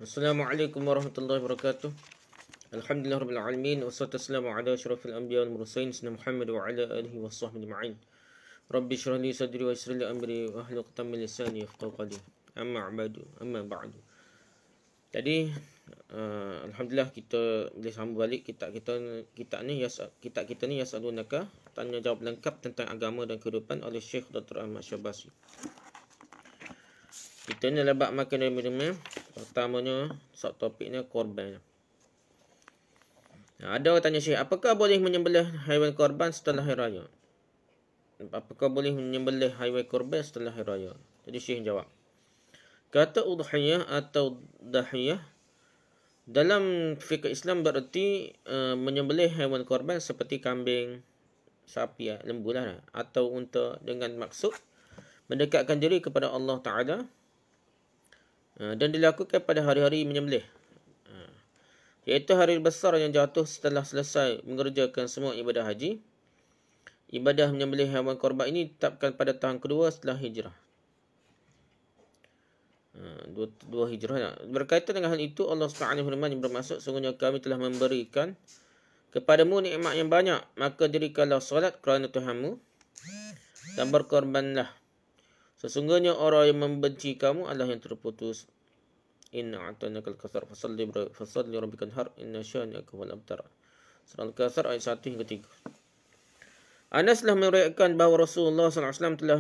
Assalamualaikum warahmatullahi wabarakatuh. Alhamdulillah rabbil alamin wassalatu wassalamu ala asyrafil anbiya wal mursalin sayyidina Muhammad wa ala alihi washabbihi ajma'in. Rabbi shrah li sadri wa yassir li amri wa hlul 'uqdatam min lisani yafqahu qawli. Amma ba'du. Tadi alhamdulillah kita boleh sambung balik kitab kita ni yasalunaka, tanya jawab lengkap tentang agama dan kehidupan oleh Syekh Dr. Ahmad Syabasi. Kita ni adalah bab makan dan minum. Pertamanya, topiknya korban. Ada orang tanya Syekh, apakah boleh menyembelih haiwan korban setelah hari raya? Apakah boleh menyembelih haiwan korban setelah hari raya? Jadi Syekh jawab. Kata udhiyah atau dahiyah dalam fikih Islam bererti menyembelih haiwan korban seperti kambing, sapi, lembu lah, atau unta dengan maksud mendekatkan diri kepada Allah Ta'ala dan dilakukan pada hari-hari menyembelih, iaitu hari besar yang jatuh setelah selesai mengerjakan semua ibadah haji. Ibadah menyembelih haiwan korban ini ditetapkan pada tahun kedua setelah hijrah. Dua hijrah. Berkaitan dengan hal itu, Allah Subhanahu wa Taala bermaksud, sungguhnya kami telah memberikan kepadamu nikmat yang banyak, maka dirikanlah solat kerana Tuhanmu dan berkorbanlah. Sesungguhnya orang yang membenci kamu adalah yang terputus. Inna a'tainakal kautsar fasalli rabbikal har inna syani'aka huwal abtar. Surah Al-Kautsar ayat 1 hingga 3. Anas telah meriwayatkan bahawa Rasulullah SAW telah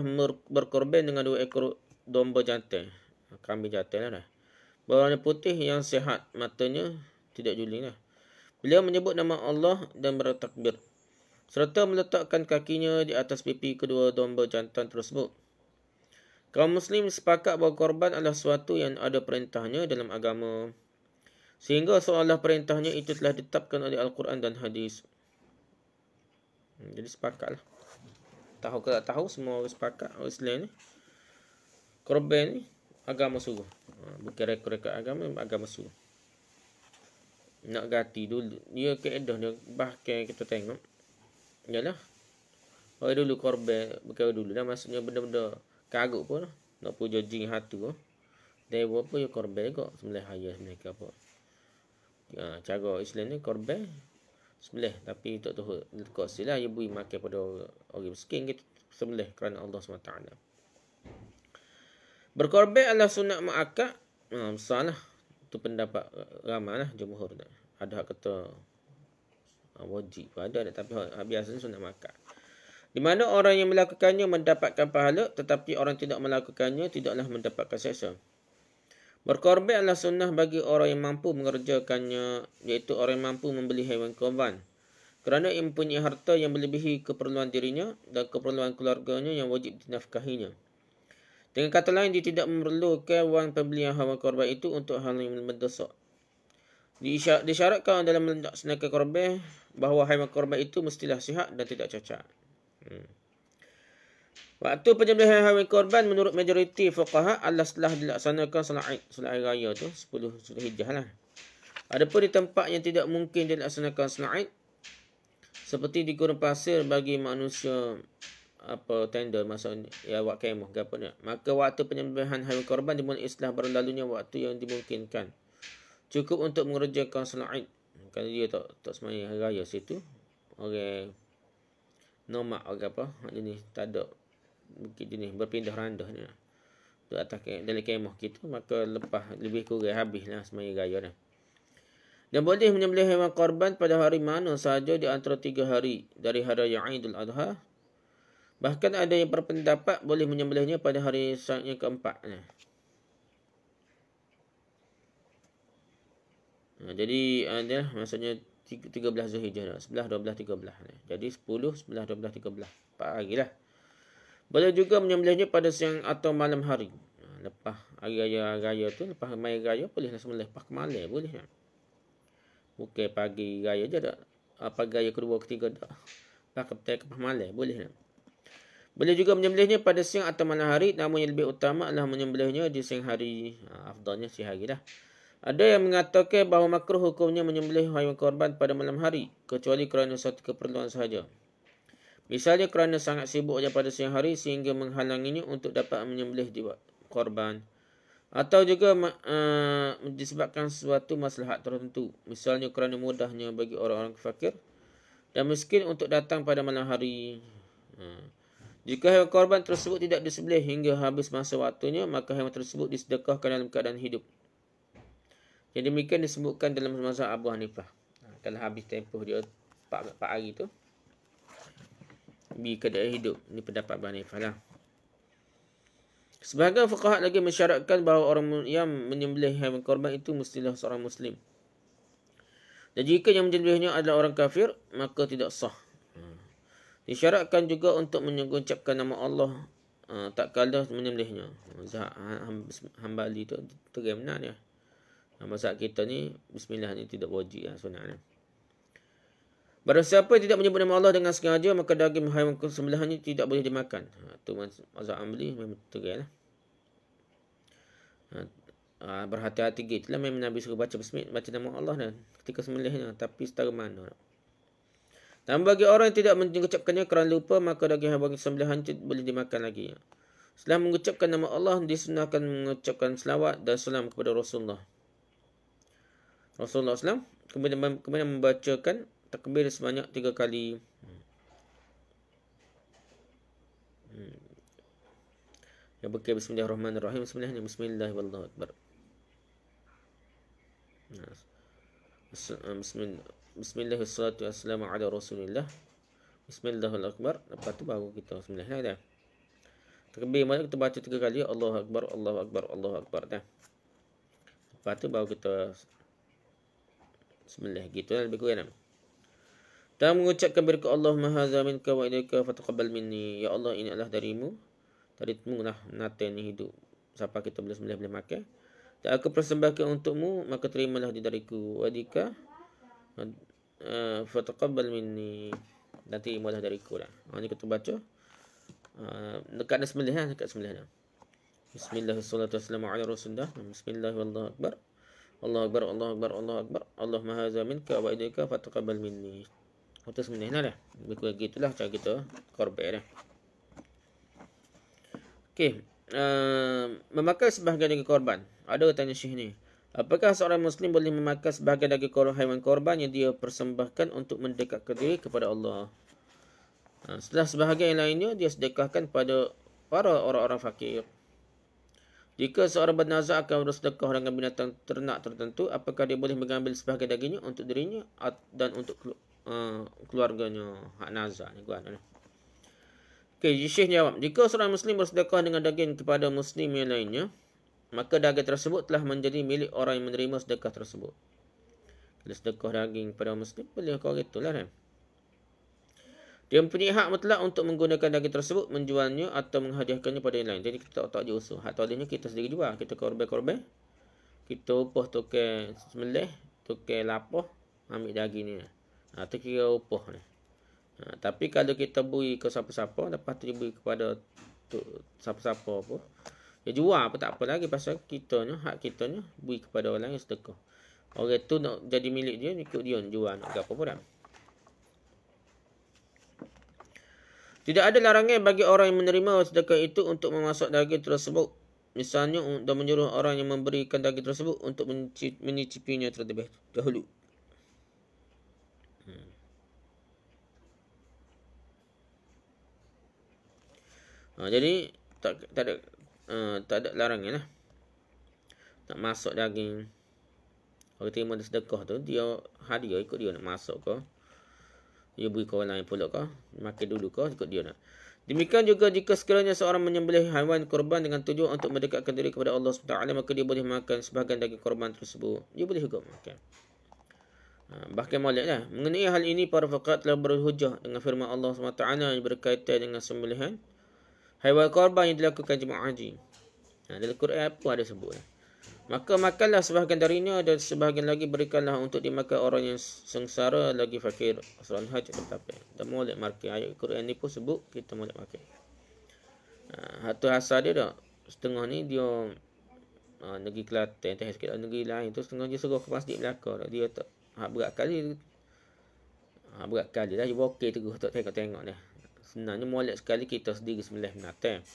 berkorban dengan 2 ekor domba jantan, kambing jantan lah, berwarna putih yang sihat, matanya tidak juling lah. Beliau menyebut nama Allah dan bertakbir, serta meletakkan kakinya di atas pipi kedua domba jantan tersebut. Kaum muslim sepakat bahawa korban adalah sesuatu yang ada perintahnya dalam agama, sehingga seolah perintahnya itu telah ditetapkan oleh Al-Quran dan hadis. Jadi sepakatlah. Tahu ke tak tahu, semua orang sepakat orang Islam ni, korban ni agama suruh. Bukan rekod-rekod agama suruh. Nak ganti dulu, dia keedah dia, bahkan kita tengok yalah, orang dulu korban, bukan dulu dah, maksudnya benda-benda karut pun nak puja jin hatu, dewa pun ya korban juga, sembelih ayah mereka apa. Cara Islam ni korban sembelih, tapi tak tahu kau silah ibu makan pada orang miskin gitu, sembelih kerana Allah SWT. Berkorban adalah sunat muakkad, besarlah tu pendapat ramai lah, jumhur dah. Ada kata wajib ada, tapi biasanya sunat muakkad, di mana orang yang melakukannya mendapatkan pahala, tetapi orang tidak melakukannya tidaklah mendapatkan seksa. Berkorban adalah sunnah bagi orang yang mampu mengerjakannya, iaitu orang yang mampu membeli haiwan korban, kerana ia mempunyai harta yang melebihi keperluan dirinya dan keperluan keluarganya yang wajib dinafkahinya. Dengan kata lain, dia tidak memerlukan wang pembelian haiwan korban itu untuk hal yang mendesak. Disyaratkan dalam melaksanakan korban bahawa haiwan korban itu mestilah sihat dan tidak cacat. Waktu penyembelihan haiwan korban menurut majoriti fuqaha adalah setelah dilaksanakan solat Aid raya tu 10 Zulhijjah lah. Adapun di tempat yang tidak mungkin dilaksanakan solat Aid, seperti di gurun pasir bagi manusia tenda, maksudnya ya buat kemah ke apa ni, maka waktu penyembelihan haiwan korban dimulai setelah berlalunya waktu yang dimungkinkan, cukup untuk mengerjakan solat Aid. Kalau dia tak sembahyang hari raya situ, orang nomak orang apa jenis tak ada bukit jenis berpindah randah ni tu atas dalam kemah kita, maka lepas lebih kurang habislah sembahyang raya dah. Dan boleh menyembelih haiwan korban pada hari mana sahaja di antara 3 hari dari hari raya Aidul Adha. Bahkan ada yang berpendapat boleh menyembelihnya pada hari yang keempat. Jadi ada maksudnya 13 Zulhijjah, 11, 12, 13. Jadi 10, 11, 12, 13. 4 hari lah. Boleh juga menyembelihnya pada siang atau malam hari. Lepas hari raya tu, lepas main raya boleh sembelih. Lepas ke malam boleh. Bukan pagi raya je tak. Pagi raya kedua, ketiga tak. Lepas ke petang, lepas malam boleh. Boleh juga menyembelihnya pada siang atau malam hari. Namun yang lebih utama adalah menyembelihnya di siang hari. Afdalnya siang hari lah. Ada yang mengatakan bahawa makruh hukumnya menyembelih haiwan korban pada malam hari, kecuali kerana satu keperluan sahaja. Misalnya kerana sangat sibuk pada siang hari sehingga menghalanginya untuk dapat menyembelih korban. Atau juga disebabkan sesuatu maslahat tertentu. Misalnya kerana mudahnya bagi orang-orang fakir dan miskin untuk datang pada malam hari. Jika hewan korban tersebut tidak disembelih hingga habis masa waktunya, maka hewan tersebut disedekahkan dalam keadaan hidup. Jadi demikian disebutkan dalam mazhab Abu Hanifah. Kalau habis tempoh dia 4 hari tu, di keadaan hidup. Ini pendapat Abu Hanifah lah. Sebahagian fuqaha lagi mensyaratkan bahawa orang yang menyembelih haiwan korban itu mestilah seorang Muslim. Dan jika yang menyembelihnya adalah orang kafir, maka tidak sah. Disyaratkan juga untuk mengucapkan nama Allah tak kala menyembelihnya. Mazhab Hambali tu teram benar ya. Mazhab kita ni bismillah ni tidak wajib lah sunat. Barang siapa yang tidak menyebut nama Allah dengan sengaja, maka daging haiwan sembelihannya tidak boleh dimakan. Itu mazhab Hambali memang teram lah. Berhati-hati gitu lah. Memang Nabi suruh baca bismillah, baca nama Allah dan ketika sembelihnya. Tapi setara mana. Dan bagi orang yang tidak mengucapkannya kerana lupa, maka daging haiwan sembelihan itu boleh dimakan lagi. Setelah mengucapkan nama Allah, disunahkan mengucapkan selawat dan salam kepada Rasulullah SAW. Kemudian membacakan takbir sebanyak 3 kali. Ya bakal bismillahirrahmanirrahim. Bismillahirrahmanirrahim. Bismillahirrahmanirrahim. Wassalamu ala Rasulillah. Bismillahirrahmanirrahim. Lepas tu baru kita bismillah dah. Takbir mana kita baca 3 kali, Allahu Akbar, Allahu Akbar, Allahu Akbar dah. Lepas tu baru kita bismillah gitu lah lebih kurang. Dan mengucapkan berkat Allahumma hadza minka wa ilaika fataqabbal minni. Ya Allah, ini adalah darimu lah nata ni hidup sampai kita boleh sembelih boleh makan. Dan aku persembahkan untukmu, maka terimalah dariku. Wadika fataqabbal minni. Dan terimalah dariku lah. Ini kita baca dekat sembelih lah, dekat sembelih lah. Bismillahirrahmanirrahim. Bismillahirrahmanirrahim. Allahu Akbar, Allahu Akbar, Allahu Akbar. Allahumma hadza minka wa ilaika fataqabbal minni. Kita sembelih lah. Lebih kurang gitulah cara kita korban dah. Okey, memakai sebahagian daging korban. Ada tanya Syekh ni. Apakah seorang Muslim boleh memakai sebahagian daging haiwan korban yang dia persembahkan untuk mendekatkan diri kepada Allah? Setelah sebahagian yang lainnya, dia sedekahkan pada para orang-orang fakir. Jika seorang bernazar akan bersedekah dengan binatang ternak tertentu, apakah dia boleh mengambil sebahagian dagingnya untuk dirinya dan untuk keluarganya? Hak nazar ni tuan. Okey, Syekh jawab, jika seorang Muslim bersedekah dengan daging kepada Muslim yang lainnya, maka daging tersebut telah menjadi milik orang yang menerima sedekah tersebut. Kalau sedekah daging kepada Muslim, boleh kau itulah kan. Dia mempunyai hak mutlak untuk menggunakan daging tersebut, menjualnya atau menghadiahkannya pada yang lain. Jadi kita tak diusul. Hak tadinya kita sendiri jual. Kita korban-korban. Kita upah tukar sembelih, tukar lapah, ambil daging ni. Itu kira upah ni. Tapi kalau kita beri ke siapa-siapa, lepas tu dia beri kepada siapa-siapa apa, dia jual apa tak apa lagi, pasal kitanya, hak kitanya beri kepada orang yang sedekah. Orang tu nak jadi milik dia, ikut dia jual nak apa pun dah. Tidak ada larangan bagi orang yang menerima sedekah itu untuk memasak daging tersebut. Misalnya, dan menyuruh orang yang memberikan daging tersebut untuk mencicipinya terlebih dahulu. Jadi tak ada larangan lah. Nak masak daging. Orang terima sedekah tu, dia hadiah ikut dia nak masak ke. Dia beri ke orang lain pula ke. Makan dulu ke, ikut dia nak. Demikian juga jika sekiranya seorang menyembelih haiwan korban dengan tujuan untuk mendekatkan diri kepada Allah SWT, maka dia boleh makan sebahagian daging korban tersebut. Dia boleh juga makan. Bahkan Malik lah. Mengenai hal ini, para fuqaha telah berhujah dengan firman Allah SWT yang berkaitan dengan sembelihan haiwan korban yang dilakukan jemaah haji. Dalam Quran apa ada sebut. Maka makanlah sebahagian darinya dan sebahagian lagi berikanlah untuk dimakan orang yang sengsara lagi fakir. Surah Al-Hajj tetapi. Dan molek markah ayat Quran ni pun sebut kita molek makan. Hatu asal dia dah. Setengah ni dia negeri Kelantan, teh sikit negeri lain tu setengah dia suruh ke masjid belakang. Dia tak berat kali. Berat kali dah dia bokeh tu tak tengok-tengok dah. Sebenarnya molek sekali kita sendiri sembelih binatang.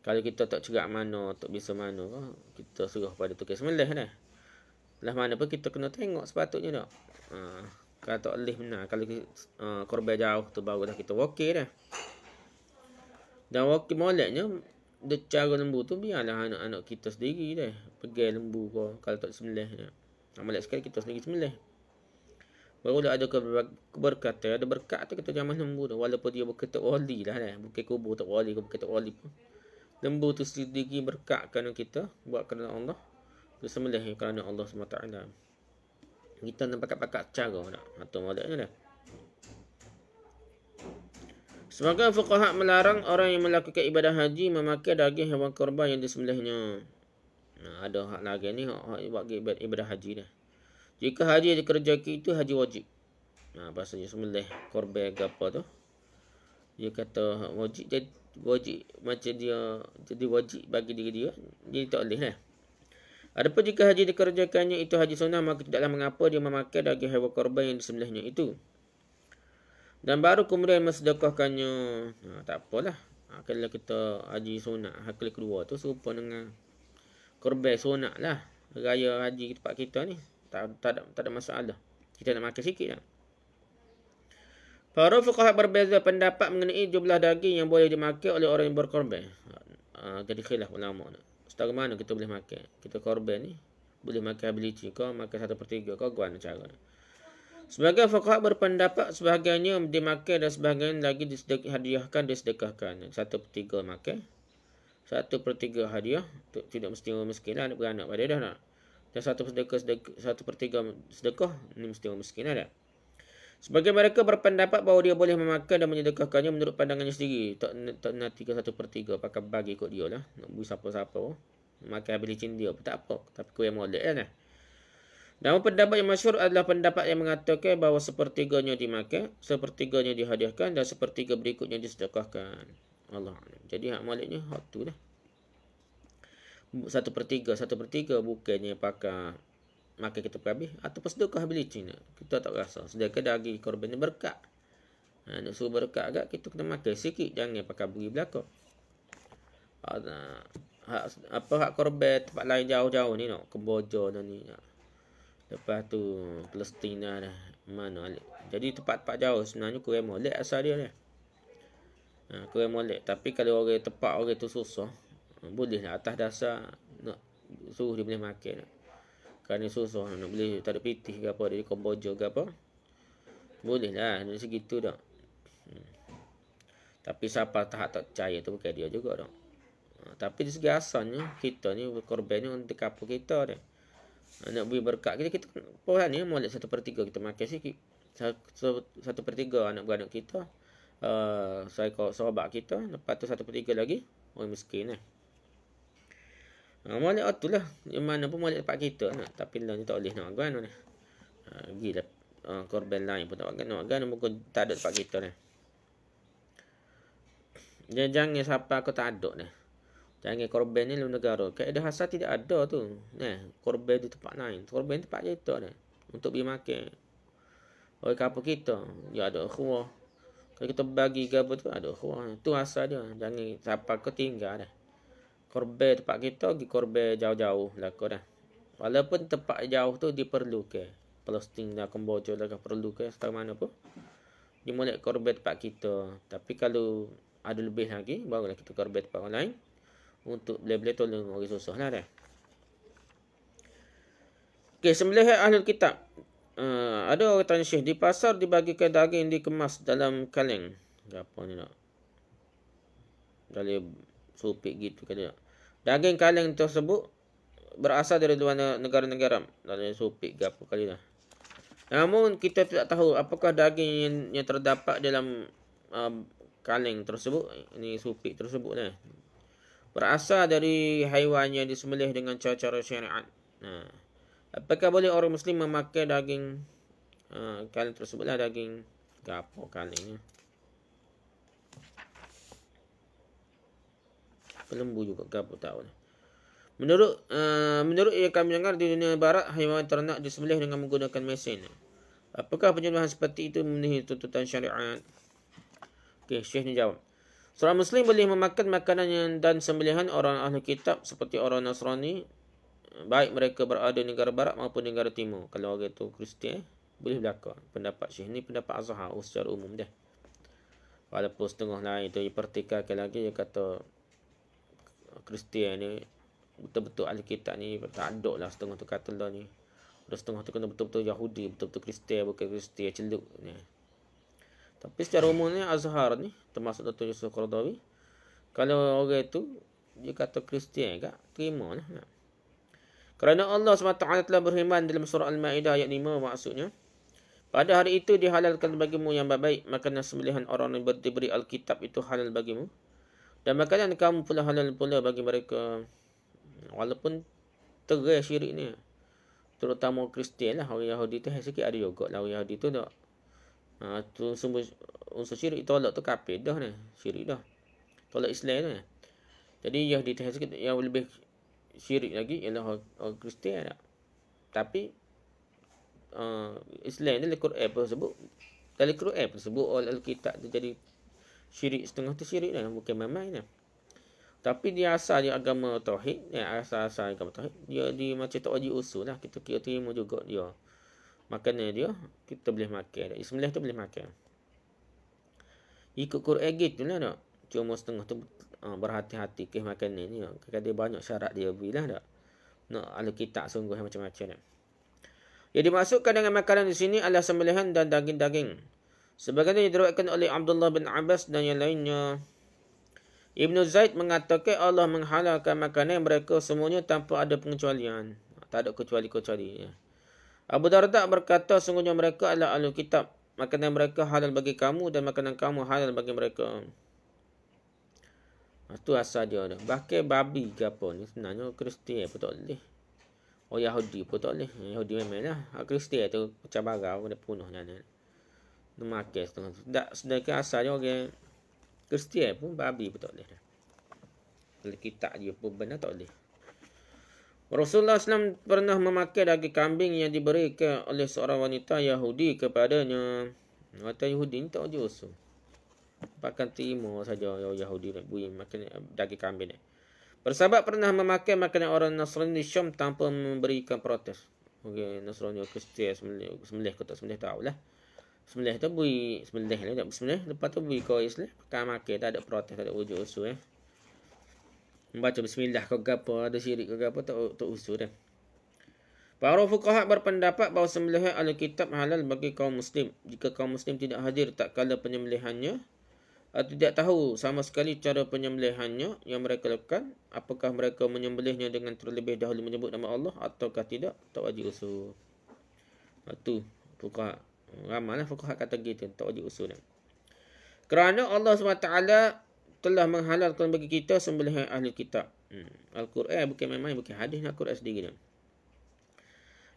Kalau kita tak cerak mana, tak bisa mana, kita suruh pada tukar sembelih dah. Lah mana pun kita kena tengok sepatutnya tak. Kalau tak boleh benar, kalau korban jauh tu baru dah kita wakil dah. Dan wakil moleknya, cara lembu tu biarlah anak-anak kita sendiri dah. Pegang lembu kau kalau tak sembelih. Molek sekali kita sendiri sembelih. Baru dah ada keberkatan, ada berkat tu kita jamah lembu tu. Walaupun dia bukan tak wali lah dah. Bukan kubur tak wali, bukan tak wali pun. Lembu tu sendiri berkat kerana kita, buat kerana Allah. Disembelih kerana Allah SWT. Kita nak pakat-pakat cara tak? Atau moleknya dah. Sebagai fuqaha melarang orang yang melakukan ibadah haji memakai daging hewan korban yang disembelihnya. Ada hak lagi ni, hak buat ibadah haji dah. Jika haji yang dikerjakan itu haji wajib. Bahasanya sembelih korban ke apa tu. Dia kata wajib, jadi wajib macam dia jadi wajib bagi diri dia. Dia tak boleh lah. Adapun jika haji dikerjakannya itu haji sunnah, maka tidaklah mengapa dia memakai daging hewan korban yang disembelihnya itu. Dan baru kemudian mensedekahkannya. Tak apalah. Kalau kita haji sunat kali kedua tu serupa dengan korban sunat lah. Raya haji tempat kita ni. Tak ada masalah. Kita nak makan sikit lah. Para fuqaha berbeza pendapat mengenai jumlah daging yang boleh dimakan oleh orang yang berkorban. Jadi khilaf ulama. Setara mana kita boleh makan? Kita korban ni boleh makan belici kau, makan 1/3 kau, guana cara. Sebagai fuqaha berpendapat sebahagiannya dimakan dan sebahagian lagi dihadiahkan, disedekahkan. 1/3 makan, 1/3 hadiah. Tidak mesti orang miskin lah, beranak pada dah nak. Dan 1/3 sedekah, ni mesti orang miskin lah dah. Sebagai mereka berpendapat bahawa dia boleh memakan dan menyedekahkannya menurut pandangannya sendiri. Tak nanti ke 1/3 pakai bagi kot dia lah. Nak beri siapa-siapa. Makan habis licin dia pun tak apa. Tapi kau yang molek lah. Namun pendapat yang masyhur adalah pendapat yang mengatakan bahawa 1/3-nya dimakan, 1/3-nya dihadiahkan dan 1/3 berikutnya disedekahkan. Allah. Jadi hak moleknya hak tu lah. 1/3 bukannya pakai makan kita habis ataupun sedekah habis licin. Kita tak rasa. Sedekah daging korban ni berkat. Nak suruh berkat agak kita kena makan sikit. Jangan pakai beri belakang. Hak korban tempat lain jauh-jauh ni nak. Kemboja dah ni. Lepas tu Palestina dah. Mana alik. Jadi tempat-tempat jauh sebenarnya kurang molek asal dia ni. Kurang molek. Tapi kalau orang tempat orang tu susah. Boleh lah atas dasar. Nak suruh dia boleh makan. Kerana susah nak boleh tak ada pitih ke apa. Dari Kamboja ke apa. Boleh lah. Dari segitu dah. Tapi siapa tak percaya tu bukan dia juga dah. Tapi di segi asalnya kita ni korban ni untuk kapal kita dah. Nak beri berkat kita pohon ni molek 1/3 kita makan sikit. 1/3 anak beranak kita. Sahabat kita. Lepas tu 1/3 lagi orang miskin lah. Molek tu lah. Yang mana pun molek tempat kita. Tapi lah ni tak boleh nak agan ni. Gila. Korban lain pun tak agan. Mungkin tak ada tempat kita ni. Jangan siapa aku tak ada ni. Jangan korban ni dalam negara. Kaedah asal tidak ada tu. Korban di tempat lain. Korban tempat kita ni. Untuk pergi makan. Oleh kapal kita. Dia ada ukhuwah. Kalau kita bagi ke apa tu. Ada ukhuwah. Tu asal dia. Jangan siapa aku tinggal dah. Korban tempat kita. Pergi korban jauh-jauh. Laku dah. Walaupun tempat jauh tu diperlukan. Palestin dah. Kamboja dah perlukan. Setara mana pun. Dia boleh korban tempat kita. Tapi kalau ada lebih lagi. Barulah kita korban tempat orang lain. Untuk boleh-boleh tolong orang susah lah dah. Okey, sembelih ahlul kitab. Ada orang tanya Syekh, di pasar dibagikan daging dikemas dalam kaleng. Apa ni nak? Dalam supik gitu kan. Daging kaleng tersebut berasal dari luar negara-negara. Dalam supik ke apa kali dah. Namun kita tidak tahu apakah daging yang terdapat dalam kaleng tersebut, ini supik tersebut lah. Berasal dari haiwan yang disembelih dengan cara-cara syariat. Apakah boleh orang Muslim memakai daging kaleng tersebutlah daging gapo kalengnya? Lembu juga gapo tahu. Menurut yang kami dengar di dunia barat haiwan ternak disembelih dengan menggunakan mesin. Apakah penyembelihan seperti itu memenuhi tuntutan syariat? Okey, Syekh ni jawab. Seorang Muslim boleh memakan makanan yang dan sembelihan orang ahli kitab seperti orang Nasrani, baik mereka berada di negara barat maupun negara timur. Kalau orang itu Kristian, boleh berlaku. Pendapat Syekh ni pendapat Azhar secara umum dia. Walaupun setengah lain tu dipertikaikan lagi, dia kata Kristian ni betul-betul ahli kitab ni tak ada lah, setengah tu kata lah ni. Ada setengah tu kena betul-betul Yahudi, betul-betul Kristian, bukan Kristian celuk ni. Tapi secara umumnya Azhar ni, termasuk Dr. Yusuf Qaradawi, kalau orang itu dia kata Kristian agak terima lah. Kerana Allah SWT telah berfirman dalam surah Al-Ma'idah ayat 5, maksudnya, pada hari itu dihalalkan bagimu yang baik, makanan sembelihan orang yang diberi Alkitab itu halal bagimu, dan makanan kamu pula halal pula bagi mereka. Walaupun terai syirik ni, terutama Kristian lah, orang Yahudi tu sikit ada juga lah. Orang Yahudi tu tak tu sumber unsur syirik, tolak tu kafir dah ni, syirik dah, tolak Islam tu ni. Jadi Yahudi tu sikit yang lebih syirik lagi ialah orang Kristian dah. Tapi Islam ni Al-Quran pun sebut, dalam Quran pun sebut Al-Kitab tu jadi syirik, setengah tu syirik dah, bukan main-main dah. Tapi dia asal dia agama tauhid, asal agama tauhid, dia di macam tak wajib usul lah, kita kira terima juga dia. Makanan dia kita boleh makan. Ismail tu boleh makan. Ikut Quran gitu lah tak. Cuma setengah tu berhati-hati ke makanan ni. Kadang dia banyak syarat dia bilah tak. Nak Alkitab sungguh macam-macam tak. Yang dimasukkan dengan makanan di sini adalah sembelihan dan daging-daging. Sebagaimana yang diriwayatkan oleh Abdullah bin Abbas dan yang lainnya. Ibnu Zaid mengatakan Allah menghalalkan makanan mereka semuanya tanpa ada pengecualian. Tak ada kecuali-kecuali. Ya. Abu Darda berkata, sungguhnya mereka adalah ahli kitab. Makanan mereka halal bagi kamu dan makanan kamu halal bagi mereka. Itu asal dia. Bahkan babi ke apa ni sebenarnya Kristian pun tak boleh. Oh Yahudi pun tak boleh. Yahudi memang lah. Kristian tu pecah barang pun dia punuh. Dia makan setengah tu. Sedangkan asal dia orang Kristian pun babi pun tak boleh. Kalau kitab dia pun benar tak boleh. Rasulullah SAW pernah memakai daging kambing yang diberikan oleh seorang wanita Yahudi kepadanya. Wanita Yahudi ni tak wajib usul. Bahkan terima saja Yahudi nak bui makan daging kambing ni. Bersahabat pernah memakai makanan orang Nasrani di Syam tanpa memberikan protes. Okay, Nasrani Kristian sembelih ke tak sembelih tahulah. Sembelih tu bui sembelih lah, tak sembelih. Lepas tu bui kau Islam, pakai makan, tak ada protes, tak ada wujud usul membaca bismillah kau gapo, ada syirik kau gapo, tak usul dah. Para fuqaha berpendapat bahawa sembelihan Alkitab halal bagi kaum muslim jika kaum muslim tidak hadir tak kala penyembelihannya atau tidak tahu sama sekali cara penyembelihannya yang mereka lakukan, apakah mereka menyembelihnya dengan terlebih dahulu menyebut nama Allah ataukah tidak, tak wajib usul. Itu fuqaha. Ramailah fuqaha kata gitu, tak wajib usul dah. Kerana Allah SWT telah menghalalkan bagi kita sembelihan ahli kitab. Al-Quran bukan main-main, bukan hadis, Al-Quran sendiri.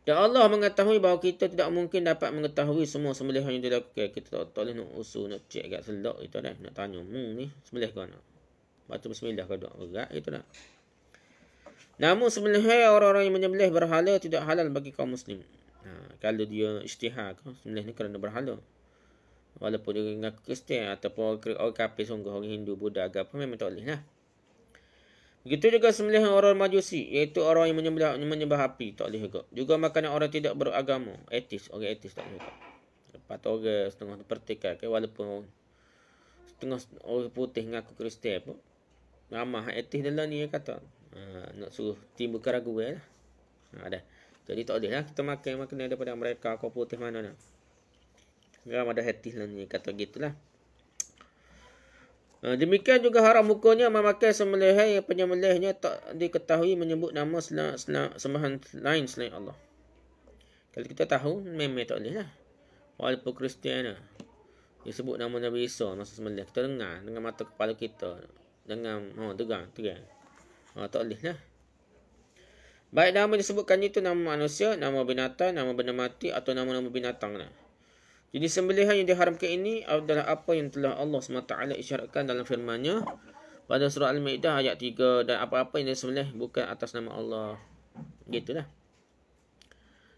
Dan Allah mengetahui bahawa kita tidak mungkin dapat mengetahui semua sembelihan yang dilakukan. Kita tak boleh nak usul, nak cek kat selok itu dah. Nak tanya, ni sembelih kau nak? Baca bismillah kau tak? Berat itu dah. Namun sembelihan orang-orang yang menyembelih berhala tidak halal bagi kaum muslim. Kalau dia ijtihad, sembelih ni kerana berhala. Walaupun dia mengaku Kristian ataupun orang kafir sungguh, orang Hindu, Buddha, agama memang tak boleh lah. Begitu juga sembelihan orang Majusi, iaitu orang yang menyembah api, tak boleh juga. Juga makanan orang tidak beragama, etis, orang etis tak boleh juga. Lepas tu orang setengah pertikaian, walaupun setengah orang putih mengaku Kristian pun, ramah etis dalam ni kata. Nak suruh timbul keraguan lah. Dah. Jadi tak boleh lah kita makan makanan daripada mereka, kau putih mana nak. Ramah dah etis lah ni kata gitulah. Demikian juga haram hukumnya memakai sembelihan yang penyembelihnya tak diketahui menyebut nama sembahan lain selain Allah. Kalau kita tahu, memang tak boleh lah. Walaupun Kristian lah. Dia sebut nama Nabi Isa masa sembelih. Kita dengar dengan mata kepala kita. Dengan tegang. Tak boleh lah. Baik nama disebutkan itu nama manusia, nama binatang, nama benda mati atau nama-nama binatang lah. Jadi sembelihan yang diharamkan ini adalah apa yang telah Allah SWT isyaratkan dalam firman-Nya pada surah Al-Ma'idah ayat 3, dan apa-apa yang disembelih bukan atas nama Allah. Gitulah.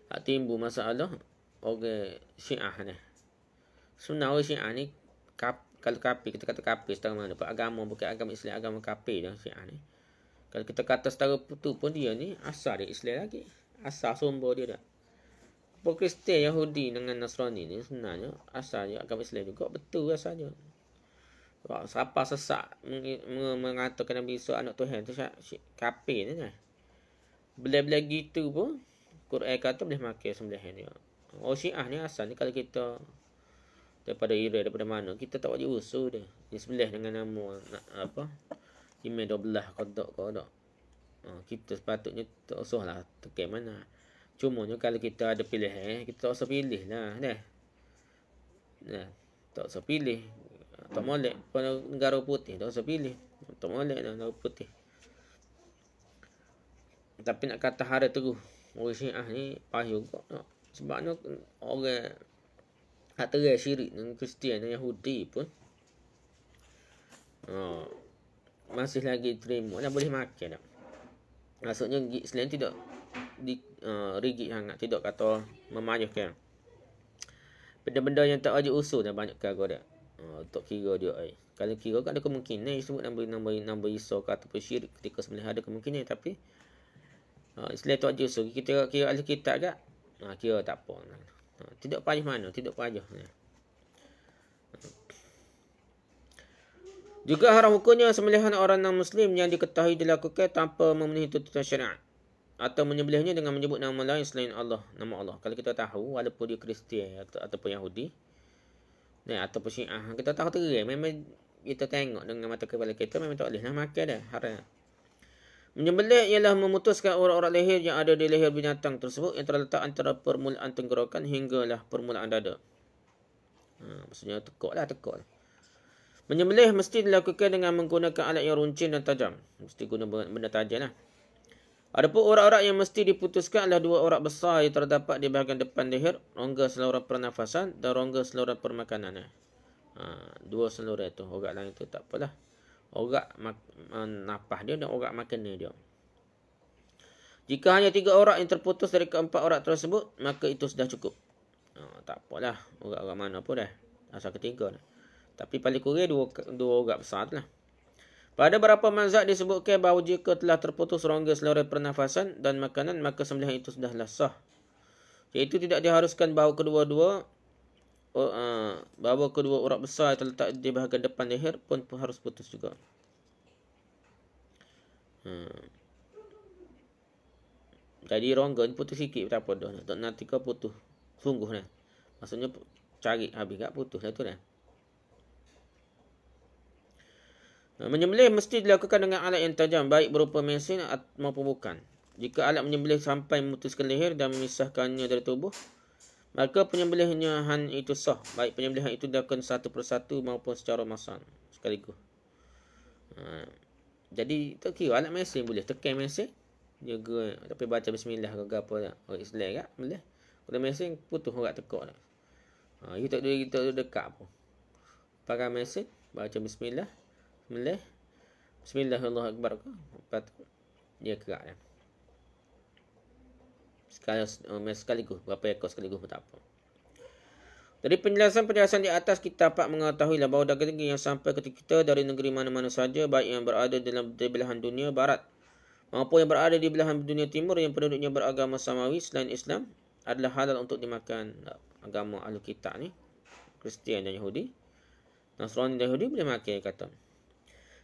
Tak timbul masalah orang Syiah ni. Sebenarnya orang Syiah ni kalau kafir, kita kata kafir setara mana? Agama bukan agama Islam, agama kafir dah Syiah ni. Kalau kita kata setara tu pun dia ni asal dia Islam lagi. Asal sumber dia dah. Apa Kristian, Yahudi dengan Nasrani ni sebenarnya asalnya agama Islam juga. Betul asalnya. Siapa sesak mengatakan Nabi Isa anak Tuhan tu kafir ni. Bila-bila gitu pun Quran kata boleh makan sembelihan dia. Syiah ni asal ni kalau kita daripada Iran, daripada mana, kita tak wajib usul dia. Dia sebelah dengan nama apa? Email 12 kodok kau tak. Kita sepatutnya tak usah lah tekan mana. Cumanya kalau kita ada pilihan, kita tak usah pilih lah. Tak usah pilih. Tak molek pada negara putih, tak usah pilih. Tak molek negara putih. Tapi nak kata hara terus, orang Syiah ni payah juga. Sebabnya orang terai syirik dengan Kristian dan Yahudi pun masih lagi terima dan boleh makan tak. Maksudnya Islam tidak rigid sangat, tidak kata memayahkan. Benda-benda yang tak wajib usul dan banyak kata dia. Untuk kira dia kalau kira kan ada kemungkinan disebut nama Isa ataupun syirik ketika sebenarnya ada kemungkinan, tapi Islam tak wajib usul. Kita kira ahli kitab tak? Kira tak apa. Tidak payah mana, tidak payah. Juga haram hukumnya sembelihan orang non-Muslim yang diketahui dilakukan tanpa memenuhi tuntutan syariat, atau menyembelihnya dengan menyebut nama lain selain Allah, nama Allah. Kalau kita tahu, walaupun dia Kristian ataupun Yahudi, ataupun Syiah, kita tahu terai, memang kita tengok dengan mata kepala kita, memang tak boleh nak makan dah, haram. Menyembelih ialah memutuskan urat-urat leher yang ada di leher binatang tersebut yang terletak antara permulaan tenggorokan hinggalah permulaan dada. Maksudnya tekuk lah. Menyembelih mesti dilakukan dengan menggunakan alat yang runcing dan tajam. Mesti guna benda tajam lah. Adapun urat-urat yang mesti diputuskan adalah dua urat besar yang terdapat di bahagian depan leher, rongga saluran pernafasan dan rongga saluran permakanan. Dua saluran tu, urat lain tu tak apalah. Urat nafas dia dan urat makanan dia. Jika hanya 3 urat yang terputus dari keempat urat tersebut, maka itu sudah cukup. Tak apalah, urat-urat mana pun dah. Asal ketiga dah. Tapi paling kurang dua urat besar tu lah. Pada beberapa mazhab disebutkan bahawa jika telah terputus rongga saluran pernafasan dan makanan, maka sembelihan itu sudahlah sah. Iaitu tidak diharuskan bahawa kedua urat besar yang terletak di bahagian depan leher pun harus putus juga. Jadi rongga ni putus sikit tak apa dah. Tak nanti kau putus sungguh dah. Maksudnya cari habis tak putus lah tu dah. Menyembelih mesti dilakukan dengan alat yang tajam, baik berupa mesin maupun bukan. Jika alat menyembelih sampai memutuskan leher dan memisahkannya dari tubuh, maka penyembelihan itu sah, baik penyembelihan itu dilakukan satu persatu maupun secara massal sekaligus. Jadi tak kira alat mesin boleh tekan mesin juga, tapi baca bismillah ke apa tak. Orang Islam tak boleh. Kalau mesin putus orang tekak tak. Kita dekat pun. Pakai mesin, baca bismillah. Bismillahirrahmanirrahim. Lepas tu dia kerak dah. Sekaligus berapa ekor sekaligus pun tak apa. Dari penjelasan di atas, kita dapat mengetahuilah bahawa daging yang sampai ke kita dari negeri mana-mana saja, baik yang berada di belahan dunia barat maupun yang berada di belahan dunia timur yang penduduknya beragama samawi selain Islam, adalah halal untuk dimakan. Agama ahli kitab ni, Kristian dan Yahudi, Nasrani dan Yahudi boleh makan, kata.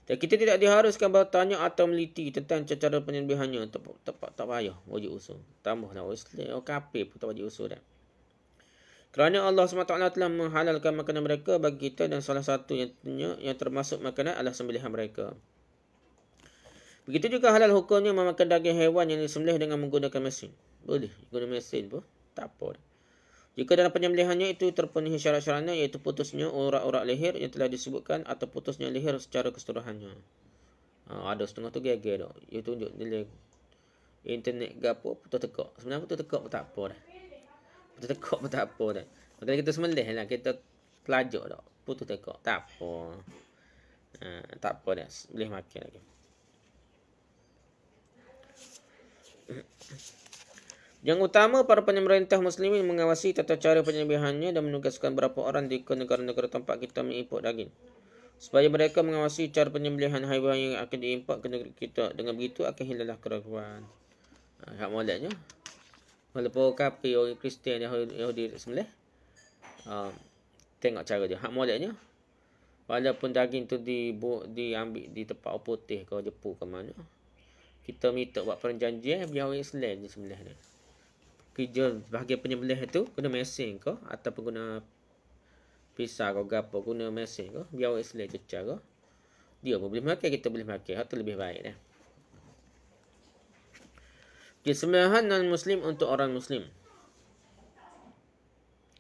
Dan kita tidak diharuskan bertanya atau meliti tentang cara penyembelihannya. Tak payah wajib usul. Tambahlah Islam, kafir pun tak wajib usul dah. Kerana Allah SWT telah menghalalkan makanan mereka bagi kita, dan salah satu yang termasuk makanan adalah sembelihan mereka. Begitu juga halal hukumnya memakan daging haiwan yang disembelih dengan menggunakan mesin. Boleh guna mesin pun, tak apa dah. Jika dalam penyembelihannya itu terpenuhi syarat-syaratnya, iaitu putusnya urat-urat leher yang telah disebutkan atau putusnya leher secara keseluruhannya. Ada setengah tu geger dah. Ia tunjuk nilai internet ke apa, putus tekak. Sebenarnya putus tekak pun tak apa dah. Putus tekak pun tak apa dah. Kalau kita sembelih lah, kita pelajar dah. Putus tekak, tak apa. Tak apa dah, boleh makan lagi. Yang utama, para pemerintah muslimin mengawasi tata cara penyembelihannya dan menugaskan beberapa orang di negara-negara tempat kita mengimport daging, supaya mereka mengawasi cara penyembelihan haiwan yang akan diimport ke negeri kita. Dengan begitu akan hilanglah keraguan. Hak moleknya, walaupun kafir, orang Kristian, Yahudi sembelih, tengok cara dia. Hak moleknya, walaupun daging tu diambil di tempat putih ke Jepun ke mana, kita minta buat perjanjian, biar orang Islam je sembelih dia. Kerja bahagian penyembelih itu guna mesin ke ataupun guna pisau ke gapo, guna mesin ke, biar orang Islam cecah ke, dia pun boleh makan, kita boleh makan. Hak tu lebih baik dah. Sembelihan non-Muslim untuk orang Muslim.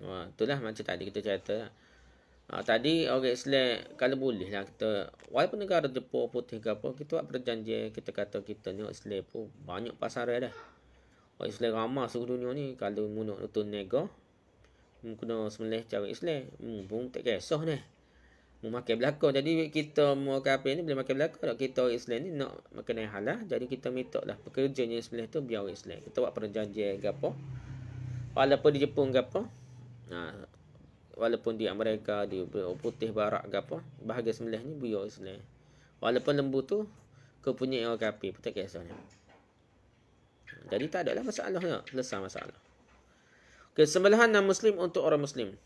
Wah, itulah macam tadi kita cerita. Tadi orang Islam kalau boleh lah kita, walaupun negara Jepun putih ke apa, kita buat perjanjian, kita kata kita ni orang Islam pun banyak pasaran dah. Orang Islam ramah seluruh dunia ni. Kalau munuk nutun nego, kena sembelih cara Islam, pun tak kisah ni. Mau makan belakang. Jadi kita mau kafir ni boleh makan belakang tak? Kita orang Islam ni nak makan yang halal. Jadi kita minta lah pekerjanya sembelih tu biar orang Islam. Kita buat perjanjian ke apa. Walaupun di Jepun ke apa, walaupun di Amerika, di putih barat ke apa, bahagian sembelih ni biar orang Islam. Walaupun lembu tu kepunyai orang kafir pun tak kisah ni. Jadi tak ada lah masalah tak? Selesai masalah. Sembelihan non-Muslim untuk orang Muslim.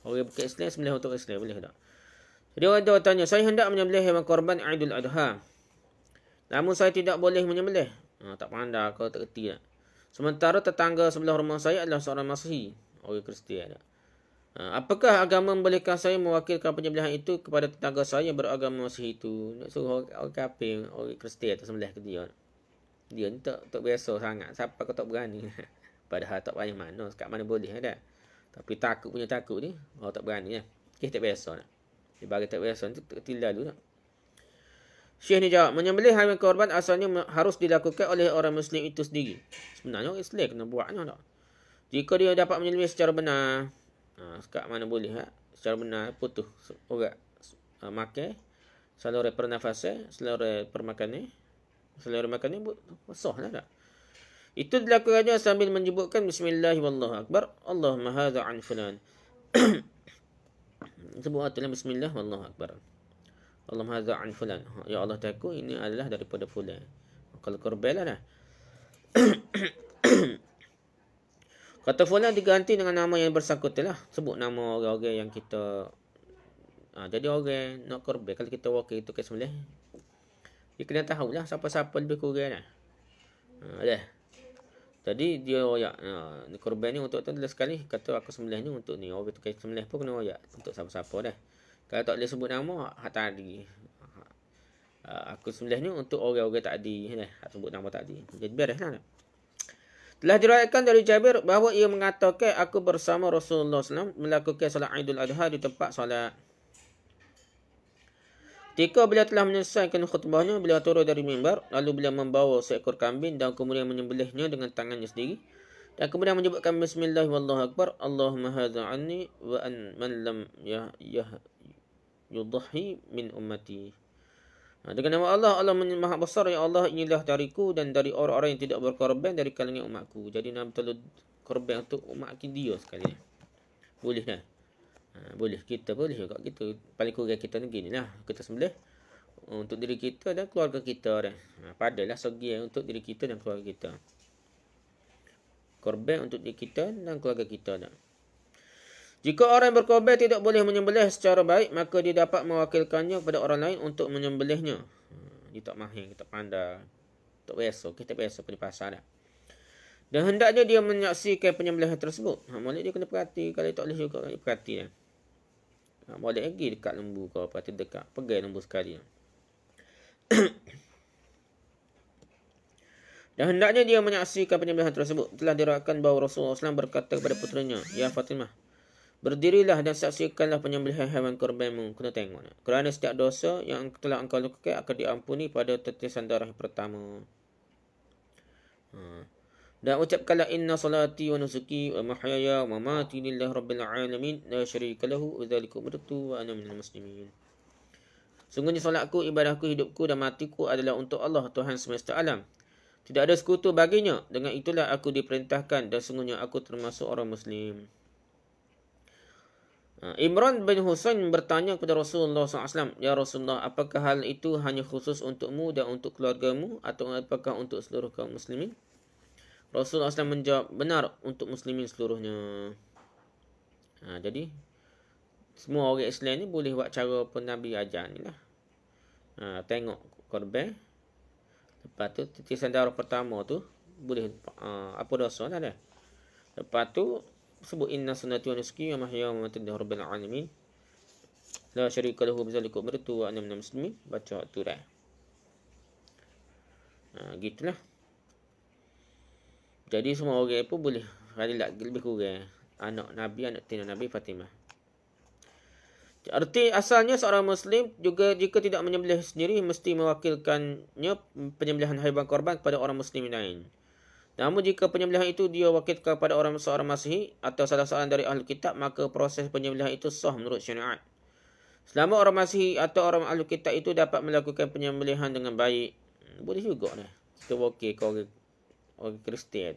Orang bukan Islam sembelih untuk Islam boleh tak? Jadi orang tu tanya, saya hendak menyembelih hewan korban Aidul Adha, namun saya tidak boleh menyembelih. Tak pandai kau tak kerti tak? Sementara tetangga sebelah rumah saya adalah seorang Masihi, orang Kristian tak? Apakah agama membolehkan saya mewakilkan penyembelihan itu kepada tetangga saya yang beragama Masihi itu? Nak suruh orang kafir, orang Kristian tu sembelih ke dia. Dia ni tak biasa sangat. Siapa kau tak berani? Padahal tak banyak mana. Kat mana boleh ada. Tapi takut punya takut ni. Orang tak berani lah. Tak biasa lah. Dia bagi tak biasa ni tilal dulu tak. Syekh ni jawab. Menyembelih haiwan korban asalnya harus dilakukan oleh orang Muslim itu sendiri. Sebenarnya orang Islam kena buatnya tak. Jika dia dapat menyembelih secara benar. Kat mana boleh tak. Secara benar putus. Orang makan. Saluran pernafasan. Saluran permakanan. Selera makannya sah lah tak. Itu dilakukannya sambil menyebutkan Bismillahirrahmanirrahim. Allahumma hadza an fulan. Sebut atulah Bismillah wallahu akbar. Allahumma hadza an fulan. Ya Allah Ta'ala, ini adalah daripada fulan. Kalau korban lah. Kata fulan diganti dengan nama yang bersangkutan lah. Sebut nama orang-orang yang kita jadi orang nak korban. Kalau kita wakil itu ke sembelih, dia kena tahulah siapa-siapa lebih kurang lah. Dah. Jadi dia royak. Korban ni untuk tu jelas sekali. Kata aku sembelih ni untuk ni. Orang tu kata sembelih pun kena royak. Untuk siapa-siapa dah. Kalau tak boleh sebut nama, hak tadi. Aku sembelih ni untuk orang-orang tadi. Hak sebut nama tadi. Jadi beres lah. Telah diriwayatkan dari Jabir bahawa ia mengatakan aku bersama Rasulullah SAW melakukan salat Aidul Adha di tempat salat. Ketika beliau telah menyelesaikan khutbahnya, beliau turun dari mimbar, lalu beliau membawa seekor kambing dan kemudian menyembelihnya dengan tangannya sendiri. Dan kemudian menyebutkan Bismillah wallahu akbar, Allahumma hadza anni wa an man lam yudhi min ummati. Dengan nama Allah, Allah Maha Besar, ya Allah, inilah dariku dan dari orang-orang yang tidak berkorban dari kalangan umatku. Jadi Nabi telah korban untuk umat dia sekali. Boleh dah. Boleh, kita boleh juga. Kita paling kurang kita ni gini lah. Kita sembelih untuk diri kita dan keluarga kita dah. Padalah segi untuk diri kita dan keluarga kita. Korban untuk diri kita dan keluarga kita dah. Jika orang yang berkorban tidak boleh menyembelih secara baik, maka dia dapat mewakilkannya kepada orang lain untuk menyembelihnya. Dia tak mahir, kita pandai. Tak biasa, kita biasa pergi pasar dah. Dan hendaknya dia menyaksikan penyembelihan tersebut. Molek dia kena perhati. Kalau tak boleh juga, dia perhati dah. Molek lagi dekat lembu kau, perhati dekat. Pegang lembu sekali. Dan hendaknya dia menyaksikan penyembelihan tersebut. Telah diriwayatkan bahawa Rasulullah SAW berkata kepada putranya, Ya Fatimah, berdirilah dan saksikanlah penyembelihan haiwan korbanmu. Kena tengok. Kerana setiap dosa yang telah engkau lakukan akan diampuni pada tetisan darah pertama. Dan ucapkanlah inna salati wa nusuki wa mahyaya wa mamati lillahi rabbil alamin la syarika lahu wa dzalika umirtu wa ana minal muslimin. Sungguhnya salatku, ibadahku, hidupku dan matiku adalah untuk Allah Tuhan semesta alam. Tidak ada sekutu baginya. Dengan itulah aku diperintahkan dan sungguhnya aku termasuk orang Muslim. Imran bin Husain bertanya kepada Rasulullah SAW, Ya Rasulullah, apakah hal itu hanya khusus untukmu dan untuk keluargamu atau apakah untuk seluruh kaum muslimin? Rasulullah SAW menjawab, benar untuk muslimin seluruhnya. Jadi, semua orang Islam ni boleh buat cara apa Nabi ajar ni lah. Tengok korban. Lepas tu, titisan darah pertama tu, boleh apa dosa tak ada. Lepas tu, sebut inna sunnati wa nusuki wa mahyaya wa mamati lillahi rabbil alamin la syarika lahu bidzalika umirtu wa ana minal muslimin. Baca tu dah. Gitulah. Jadi semua orang pun boleh lebih kurang anak Nabi, anak tina Nabi Fatimah. Arti asalnya seorang Muslim juga jika tidak menyembelih sendiri mesti mewakilkannya penyembelihan haiwan korban kepada orang Muslim lain. Namun jika penyembelihan itu dia wakilkan kepada seorang Masihi atau salah seorang dari ahli kitab, maka proses penyembelihan itu sah menurut syariat. Selama orang Masihi atau orang ahli kitab itu dapat melakukan penyembelihan dengan baik, boleh juga dah. Kita wakil ke orang Kristian.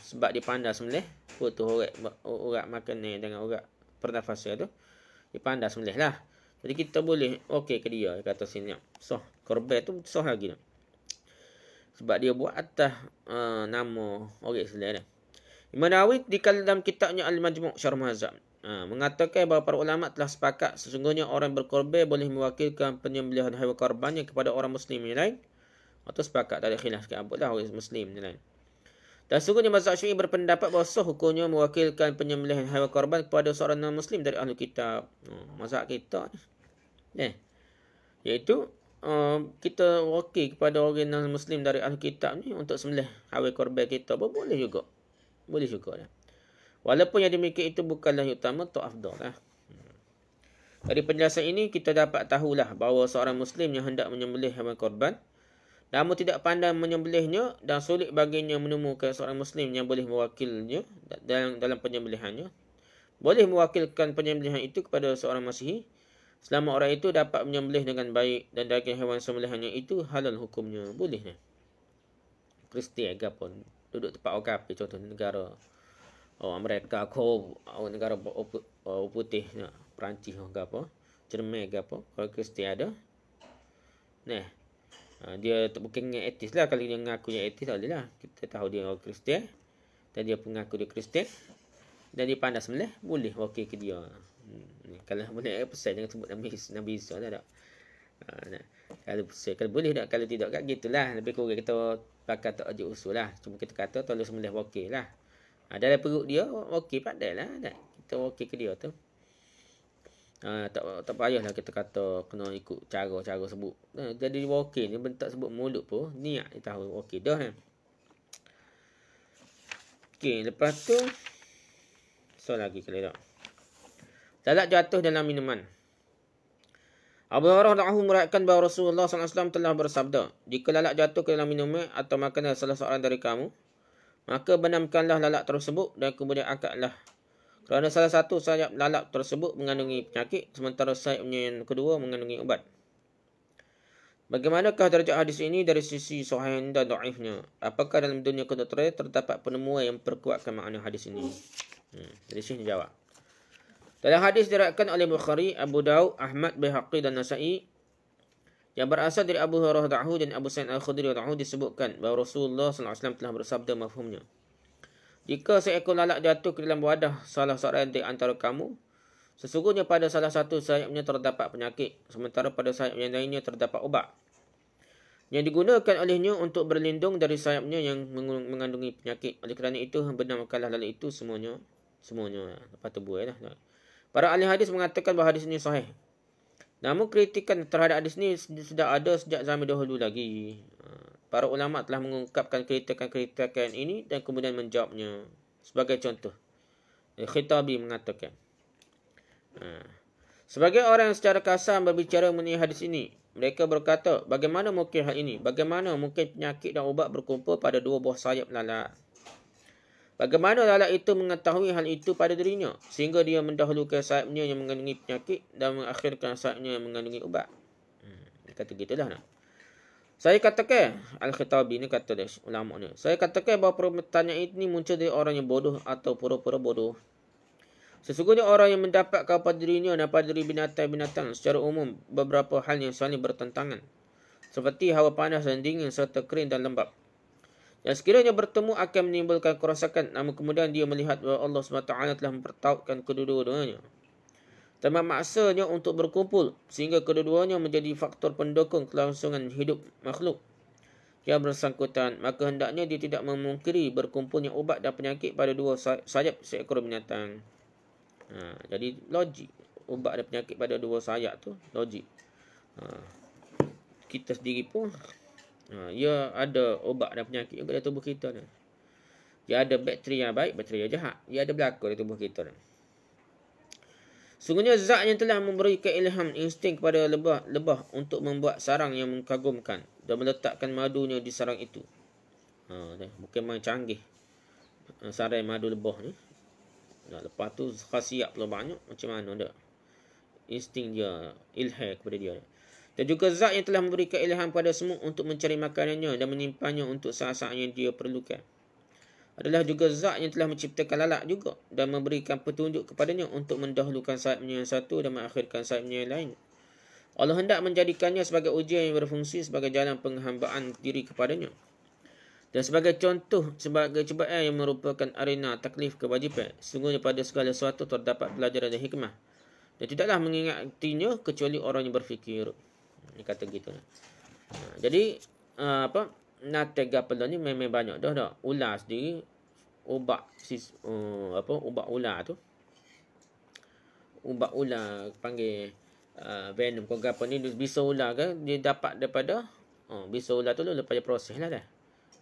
Sebab dia pandai sembelih, putus urat makan ni dengan urat pernafasan tu, dia pandai sembelih lah. Jadi kita boleh okey ke dia, kata sini. Sah, korban tu sah lagi dah. Sebab dia buat atas nama orang Islam dah. Imam Nawawi di dalam kitabnya Al-Majmu' Syarh Muhazzab mengatakan bahawa para ulama telah sepakat sesungguhnya orang berkorban boleh mewakilkan penyembelihan haiwan korbannya kepada orang Muslim yang lain. Atau sepakat, tak ada khilaf sikit apalah orang Muslim yang lain. Dan sesungguhnya mazhab Syafi'i berpendapat bahawa sah hukumnya mewakilkan penyembelihan haiwan korban kepada seorang non-Muslim dari ahli kitab. Mazhab kita ni. Iaitu kita wakil kepada orang non-Muslim dari ahli kitab ni untuk sembelih haiwan korban kita pun boleh juga. Boleh juga lah. Walaupun yang demikian itu bukanlah yang utama atau afdal lah. Dari penjelasan ini kita dapat tahulah bahawa seorang Muslim yang hendak menyembelih haiwan korban namun tidak pandai menyembelihnya dan sulit baginya menemukan seorang Muslim yang boleh mewakilnya dalam penyembelihannya, boleh mewakilkan penyembelihan itu kepada seorang Masihi selama orang itu dapat menyembelih dengan baik dan daging haiwan sembelihannya itu halal hukumnya. Boleh ni. Kristian ke pun duduk tempat orang kafir, contoh negara Amerika ke negara putih, Perancis ke apa, Jerman ke apa, kalau Kristian ada. Nah, dia bukan etis lah. Kalau dia mengaku yang etis, tak boleh lah. Kita tahu dia orang Kristian dan dia mengaku dia Kristian dan dia pandai sembelih, boleh wakil ke dia. Kalau boleh pesan, jangan sebut Nabi Isa tak. Kalau pesan, kalau boleh tak, kalau tidak kat gitulah. Lebih kurang kita pakai tak aja usul lah. Cuma kita kata tolong sembelih wakil lah. Dalam perut dia wakil pandai lah. Kita wakil ke dia tu. Tak payahlah kita kata kena ikut cara-cara sebut. Jadi wakil ni bentak sebut mulut pun niat dia tahu wakil dah kan. Okey, lepas tu soal lagi kali tak. Lalat jatuh dalam minuman. Abu Hurairah radhiyallahu anhu meriwayatkan bahawa Rasulullah SAW telah bersabda, jika lalat jatuh ke dalam minuman atau makanan salah seorang dari kamu, maka benamkanlah lalat tersebut dan kemudian angkatlah. Kerana salah satu sayap lalat tersebut mengandungi penyakit, sementara sayapnya yang kedua mengandungi ubat. Bagaimanakah derajat hadis ini dari sisi sahih dan dhaifnya? Apakah dalam dunia kedokteran terdapat penemuan yang memperkuatkan makna hadis ini? Dari sini jawab. Dalam hadis diriwayatkan oleh Bukhari, Abu Daud, Ahmad, Baihaqi dan Nasa'i yang berasal dari Abu Hurairah radhiyallahu anhu dan Abu Sa'id Al-Khudri radhiyallahu anhu disebutkan bahawa Rasulullah SAW telah bersabda mafhumnya. Jika seekor lalat jatuh ke dalam wadah salah seorang di antara kamu, sesungguhnya pada salah satu sayapnya terdapat penyakit, sementara pada sayap yang lainnya terdapat ubat yang digunakan olehnya untuk berlindung dari sayapnya yang mengandungi penyakit. Oleh kerana itu, benamkanlah lalat itu semuanya. Lepas tu buai lah. Para ahli hadis mengatakan bahawa hadis ini sahih. Namun kritikan terhadap hadis ini sudah ada sejak zaman dahulu lagi. Para ulama telah mengungkapkan kritikan ini dan kemudian menjawabnya. Sebagai contoh, Khitabi mengatakan, sebagai orang yang secara kasar berbicara mengenai hadis ini, mereka berkata, bagaimana mungkin hal ini? Bagaimana mungkin penyakit dan ubat berkumpul pada dua buah sayap lalat? Bagaimana lalat itu mengetahui hal itu pada dirinya, sehingga dia mendahulukan sayapnya yang mengandungi penyakit dan mengakhirkan sayapnya yang mengandungi ubat? Dia kata gitulah nak. Saya katakan, Al-Khitabi ni kata dia, ulama ni. Saya katakan bahawa pertanyaan ini muncul dari orang yang bodoh atau pura-pura bodoh. Sesungguhnya orang yang mendapat kepada dirinya dan pada diri binatang-binatang secara umum beberapa hal yang saling bertentangan. Seperti hawa panas dan dingin serta kering dan lembab. Yang sekiranya bertemu akan menimbulkan kerosakan, namun kemudian dia melihat bahawa Allah SWT telah mempertautkan kedua-duanya. Tambah maksanya untuk berkumpul sehingga kedua-duanya menjadi faktor pendukung kelangsungan hidup makhluk yang bersangkutan. Maka hendaknya dia tidak memungkiri berkumpulnya ubat dan penyakit pada dua sayap seekor binatang. Jadi logik. Ubat dan penyakit pada dua sayap tu logik. Kita sendiri pun ia ada ubat dan penyakit juga dalam tubuh kita ni. Dia ada bakteri yang baik, bakteri yang jahat. Dia ada berlaku dalam tubuh kita ni. Sungguhnya zat yang telah memberikan ilham insting kepada lebah untuk membuat sarang yang mengagumkan dan meletakkan madunya di sarang itu. Bukan main canggih sarang madu lebah ni. Lepas tu khasiat pula banyak. Macam mana dah insting dia, ilham kepada dia. Dan juga zat yang telah memberikan ilham pada semut untuk mencari makanannya dan menyimpannya untuk saat-saat yang dia perlukan. Adalah juga zat yang telah menciptakan lalat juga dan memberikan petunjuk kepadanya untuk mendahulukan sayapnya yang satu dan mengakhirkan sayapnya yang lain. Allah hendak menjadikannya sebagai ujian yang berfungsi sebagai jalan penghambaan diri kepadanya. Dan sebagai contoh, sebagai cubaan yang merupakan arena taklif kewajipan. Sungguhnya pada segala sesuatu terdapat pelajaran dan hikmah. Dan tidaklah mengingatinya kecuali orang yang berfikir. Dia kata gitu. Jadi, Natega pula ni memang banyak dah. Ular sendiri ubat ular tu. Ubat ular panggil venom kau apa ni bisa ular kan dia dapat daripada bisa ular tu lepas dia proses lah dah.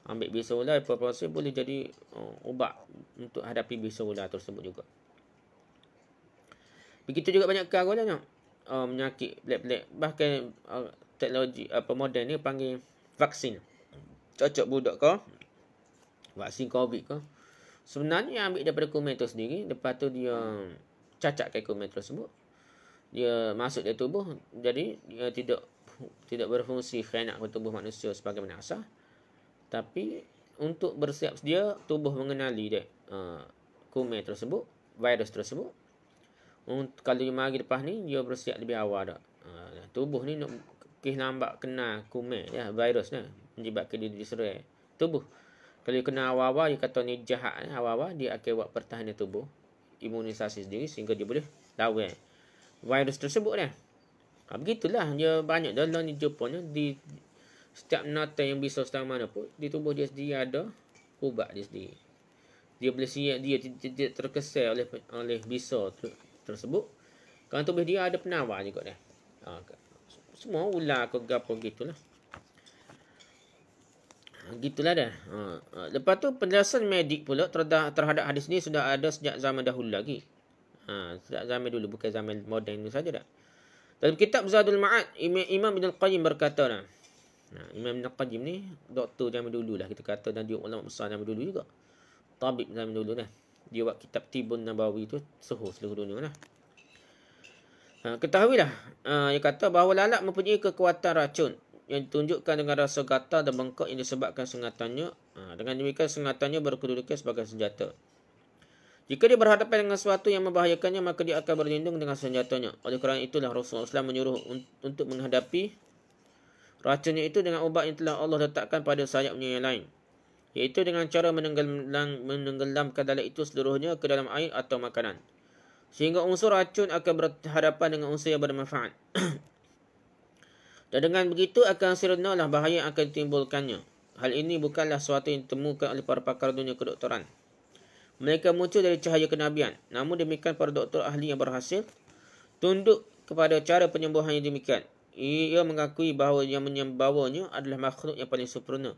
Ambil bisa ular lepas proses boleh jadi ubat untuk hadapi bisa ular tersebut juga. Begitu juga banyak perkara lah penyakit pelik-pelik bahkan teknologi moden ni panggil vaksin. Cocok budak kau vaksin COVID kau sebenarnya ambil daripada kuman tu sendiri. Lepas tu dia cacatkan kuman tersebut, dia masuk dalam tubuh, jadi dia tidak berfungsi khianat ke tubuh manusia sebagaimana asal, tapi untuk bersiap sedia tubuh mengenali dia kuman tersebut, virus tersebut. Kalau dia mari lepas ni dia bersiap lebih awal dah. Tubuh ni nak lambat kena kuman ya, virus ni menyebabkan dia diserang tubuh. Kalau dia kena awal-awal, dia kata ni jahat. Awal-awal, dia akan buat pertahanan tubuh. Imunisasi sendiri sehingga dia boleh lawan virus tersebut dah. Begitulah. Dia banyak dalam ni Jepun di setiap binatang yang bisa sedang mana pun, di tubuh dia sendiri ada ubat dia sendiri. Dia boleh siap dia tidak terkesan oleh bisa tersebut. Kalau tubuh dia ada penawar juga dah. Semua ular ke apa gitulah. Gitulah dah. Lepas tu penjelasan medik pula terhadap hadis ni sudah ada sejak zaman dahulu lagi. Sejak zaman dulu, bukan zaman moden ni saja dah. Dalam kitab Zadul Ma'ad, Imam Ibn Al-Qayyim berkata dah. Imam Ibn Al-Qayyim ni doktor zaman dulu lah kita kata, dan dia ulama besar zaman dulu juga. Tabib zaman dulu dah. Dia buat kitab Tibun Nabawi tu suhu seluruh dunia lah. Ketahuilah, dia kata bahawa lalat mempunyai kekuatan racun yang ditunjukkan dengan rasa gatal dan bengkak yang disebabkan sengatannya. Dengan demikian sengatannya berkedudukan sebagai senjata. Jika dia berhadapan dengan sesuatu yang membahayakannya, maka dia akan berlindung dengan senjatanya. Oleh kerana itulah Rasulullah SAW menyuruh untuk menghadapi racunnya itu dengan ubat yang telah Allah letakkan pada sayapnya yang lain, iaitu dengan cara menenggelamkan lalat itu seluruhnya ke dalam air atau makanan, sehingga unsur racun akan berhadapan dengan unsur yang bermanfaat. Dan dengan begitu akan sirnalah bahaya yang akan ditimbulkannya. Hal ini bukanlah sesuatu yang ditemukan oleh para pakar dunia kedokteran. Mereka muncul dari cahaya kenabian. Namun demikian para doktor ahli yang berhasil tunduk kepada cara penyembuhan yang demikian. Ia mengakui bahawa yang menyembawanya adalah makhluk yang paling sempurna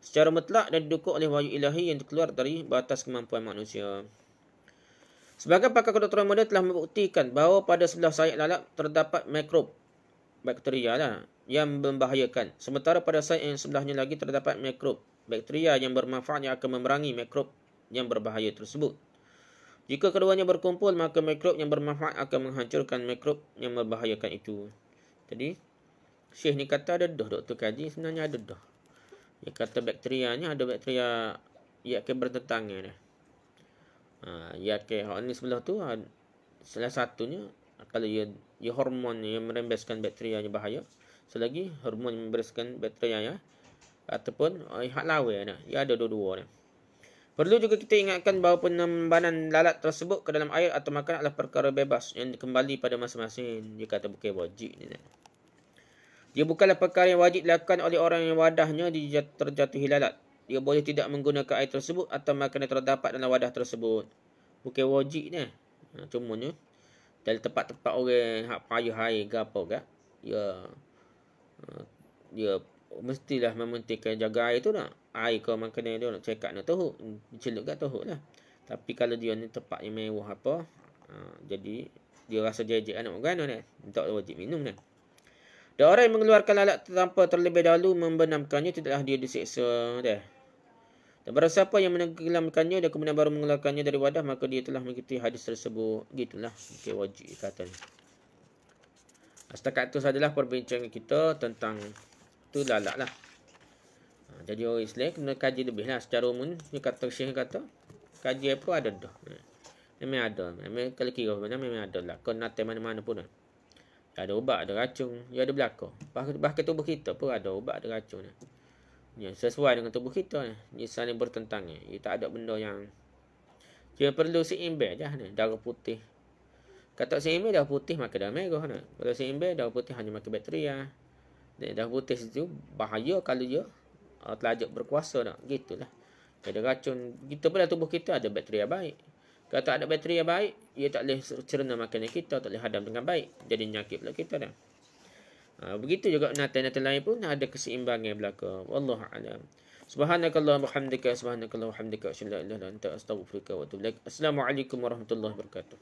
secara mutlak dan didukung oleh wahyu ilahi yang keluar dari batas kemampuan manusia. Sebagai pakar kedokteran moden telah membuktikan bahawa pada sebelah sayap lalat terdapat mikrob bakteria lah yang membahayakan. Sementara pada sayap yang sebelahnya lagi terdapat mikrob bakteria yang bermanfaat yang akan memerangi mikrob yang berbahaya tersebut. Jika keduanya berkumpul, maka mikrob yang bermanfaat akan menghancurkan mikrob yang membahayakan itu. Jadi, Syekh ni kata ada dah, doktor kaji sebenarnya ada dah. Dia kata bakterianya ada bakteria ia akan bertentangan dah. Ia akan ni sebelah tu salah satunya kalau ia hormon yang merembeskan bakterianya bahaya. Selagi hormon yang membereskan bakterianya ataupun hak lawan dah. Ia ada dua-dua dah. Perlu juga kita ingatkan bahawa penembanan lalat tersebut ke dalam air atau makanan adalah perkara bebas yang kembali pada masing-masing. Dia kata bukan wajib ni. Dia bukanlah perkara yang wajib dilakukan oleh orang yang wadahnya terjatuhi lalat. Dia boleh tidak menggunakan air tersebut atau makanan terdapat dalam wadah tersebut. Bukan wajib ni. Cumanya dari tempat-tempat orang hak payah air ke apa ke, dia mestilah mementingkan jaga air tu nak. Air ke makanan dia nak cekak nak tahu, celup kat tahu lah. Tapi kalau dia ni tempat yang mewah apa, jadi dia rasa jejek anak orang ni, tak wajib minum ni. Dan orang yang mengeluarkan lalat tanpa terlebih dahulu membenamkannya, tidaklah dia disiksa dah. Dan barang siapa yang menenggelamkannya dan kemudian baru mengeluarkannya dari wadah, maka dia telah mengikuti hadis tersebut. Gitulah, okay, wajib kata ni. Setakat itu sajalah perbincangan kita tentang tu lalat lah. Jadi orang Islam kena kaji lebih lah. Secara umum ni kata Syekh kata kaji apa ada dah. Memang ada. Memang kalau kira memang ada lah. Kau nak mana-mana pun. Ada ubat, ada racun, dia ada belakang. Bahkan tubuh kita pun ada ubat, ada racun. Ya, sesuai dengan tubuh kita ni. Dia saling bertentangan. Dia tak ada benda yang dia perlu seimbang je ni. Darah putih. Kata seimbang darah putih maka darah merah ni. Kalau seimbang darah putih hanya makan bakteria. Dan darah putih itu bahaya kalau dia telajak berkuasa dah. Gitulah. Ada racun. Kita pada tubuh kita ada bakteria baik. Kalau tak ada bakteria baik, ia tak boleh cerna makanan kita, tak boleh hadam dengan baik. Jadi nyakit pula kita dah. Begitu juga binatang-binatang lain pun ada keseimbangan belaka. Wallahu a'lam. Subhanakallahumma hamdika, subhanakallahumma hamdika, asyhadu an la ilaha illa anta, astaghfiruka wa atubu ilaik. Assalamualaikum warahmatullahi wabarakatuh.